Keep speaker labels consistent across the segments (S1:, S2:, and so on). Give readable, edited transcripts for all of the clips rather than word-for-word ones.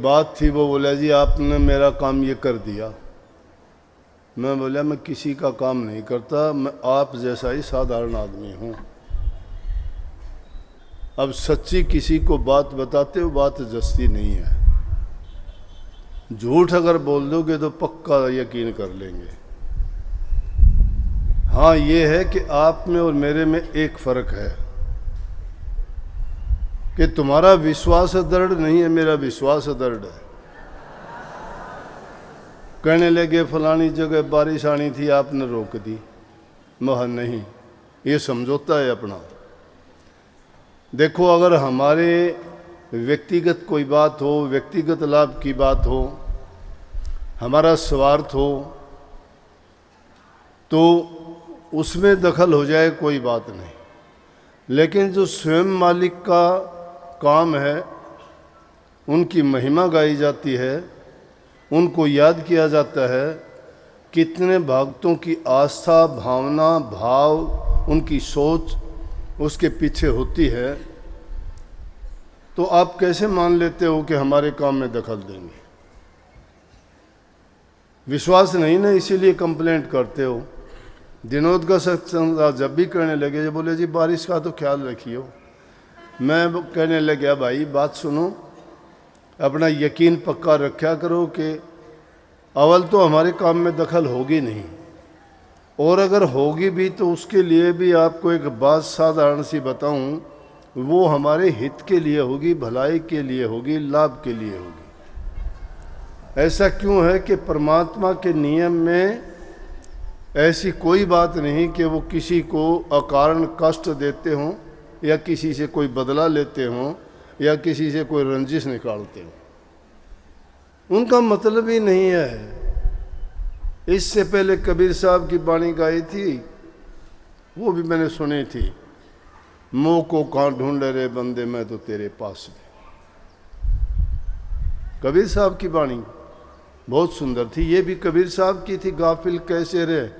S1: बात थी, वो बोला जी आपने मेरा काम ये कर दिया। मैं बोला मैं किसी का काम नहीं करता, मैं आप जैसा ही साधारण आदमी हूँ। अब सच्ची किसी को बात बताते हो बात जस्ती नहीं है, झूठ अगर बोल दोगे तो पक्का यकीन कर लेंगे। हाँ ये है कि आप में और मेरे में एक फ़र्क है कि तुम्हारा विश्वास दृढ़ नहीं है, मेरा विश्वास दृढ़ है। कहने लगे फलानी जगह बारिश आनी थी आपने रोक दी, मह नहीं, ये समझौता है अपना। देखो अगर हमारे व्यक्तिगत कोई बात हो, व्यक्तिगत लाभ की बात हो, हमारा स्वार्थ हो, तो उसमें दखल हो जाए कोई बात नहीं। लेकिन जो स्वयं मालिक का काम है, उनकी महिमा गाई जाती है, उनको याद किया जाता है, कितने भक्तों की आस्था, भावना, भाव, उनकी सोच उसके पीछे होती है, तो आप कैसे मान लेते हो कि हमारे काम में दखल देंगे? विश्वास नहीं ना, इसीलिए कंप्लेंट करते हो। दिनोद का सत्संग जब भी करने लगे, जब बोले जी बारिश का तो ख्याल रखियो, मैं कहने लगा भाई बात सुनो, अपना यकीन पक्का रखा करो कि अव्वल तो हमारे काम में दखल होगी नहीं, और अगर होगी भी तो उसके लिए भी आपको एक बात साधारण सी बताऊं, वो हमारे हित के लिए होगी, भलाई के लिए होगी, लाभ के लिए होगी। ऐसा क्यों है कि परमात्मा के नियम में ऐसी कोई बात नहीं कि वो किसी को अकारण कष्ट देते हों, या किसी से कोई बदला लेते हों, या किसी से कोई रंजिश निकालते हों। उनका मतलब ही नहीं है। इससे पहले कबीर साहब की वाणी गाई थी, वो भी मैंने सुनी थी, मोह को कहाँ ढूंढे रे बंदे मैं तो तेरे पास में। कबीर साहब की वाणी बहुत सुंदर थी, ये भी कबीर साहब की थी, गाफिल कैसे रे।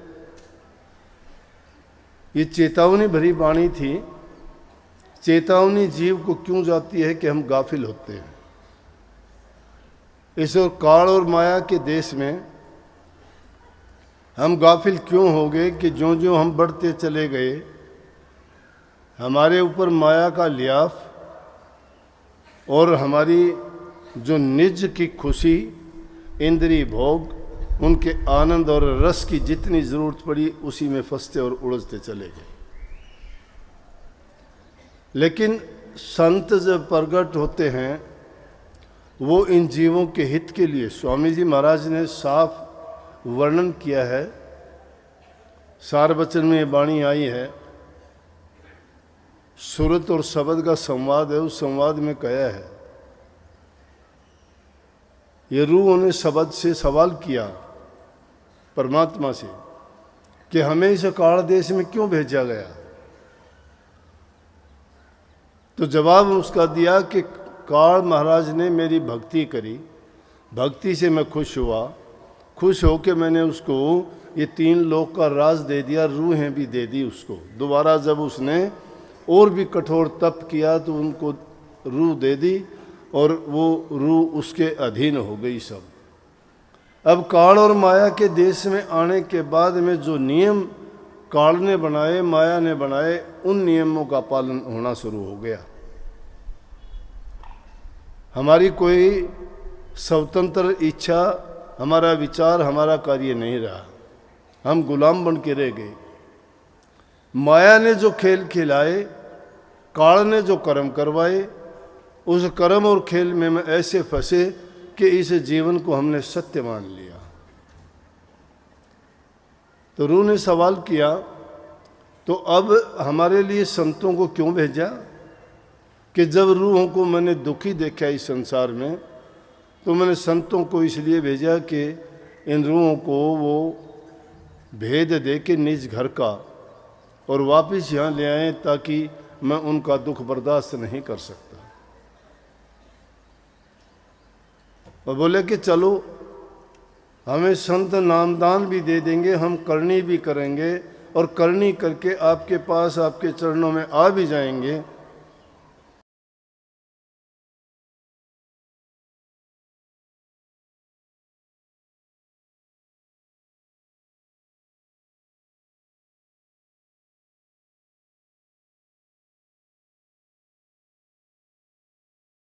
S1: ये चेतावनी भरी वाणी थी। चेतावनी जीव को क्यों जाती है कि हम गाफिल होते हैं। इस और काल और माया के देश में हम गाफिल क्यों हो गए कि ज्यों ज्यों हम बढ़ते चले गए, हमारे ऊपर माया का लियाफ और हमारी जो निज की खुशी, इंद्रिय भोग, उनके आनंद और रस की जितनी ज़रूरत पड़ी उसी में फंसते और उलझते चले गए। लेकिन संत जब प्रगट होते हैं वो इन जीवों के हित के लिए, स्वामी जी महाराज ने साफ वर्णन किया है, सार वचन में ये वाणी आई है, सुरत और शब्द का संवाद है, उस संवाद में कहा है, ये रूह ने शब्द से सवाल किया परमात्मा से कि हमें इस काल देश में क्यों भेजा गया। तो जवाब उसका दिया कि काल महाराज ने मेरी भक्ति करी, भक्ति से मैं खुश हुआ, खुश होकर मैंने उसको ये 3 लोक का राज दे दिया, रूहें भी दे दी उसको। दोबारा जब उसने और भी कठोर तप किया तो उनको रूह दे दी और वो रूह उसके अधीन हो गई सब। अब काल और माया के देश में आने के बाद में जो नियम काल ने बनाए, माया ने बनाए, उन नियमों का पालन होना शुरू हो गया। हमारी कोई स्वतंत्र इच्छा, हमारा विचार, हमारा कार्य नहीं रहा, हम गुलाम बन के रह गए। माया ने जो खेल खिलाए, काल ने जो कर्म करवाए, उस कर्म और खेल में हम ऐसे फंसे कि इस जीवन को हमने सत्य मान लिया। तो रूह ने सवाल किया, तो अब हमारे लिए संतों को क्यों भेजा? कि जब रूहों को मैंने दुखी देखा इस संसार में, तो मैंने संतों को इसलिए भेजा कि इन रूहों को वो भेद दे के निज घर का और वापस यहाँ ले आए, ताकि मैं उनका दुख बर्दाश्त नहीं कर सकता। और बोले कि चलो हमें संत नामदान भी दे देंगे, हम करनी भी करेंगे, और करनी करके आपके पास, आपके चरणों में आ भी जाएंगे,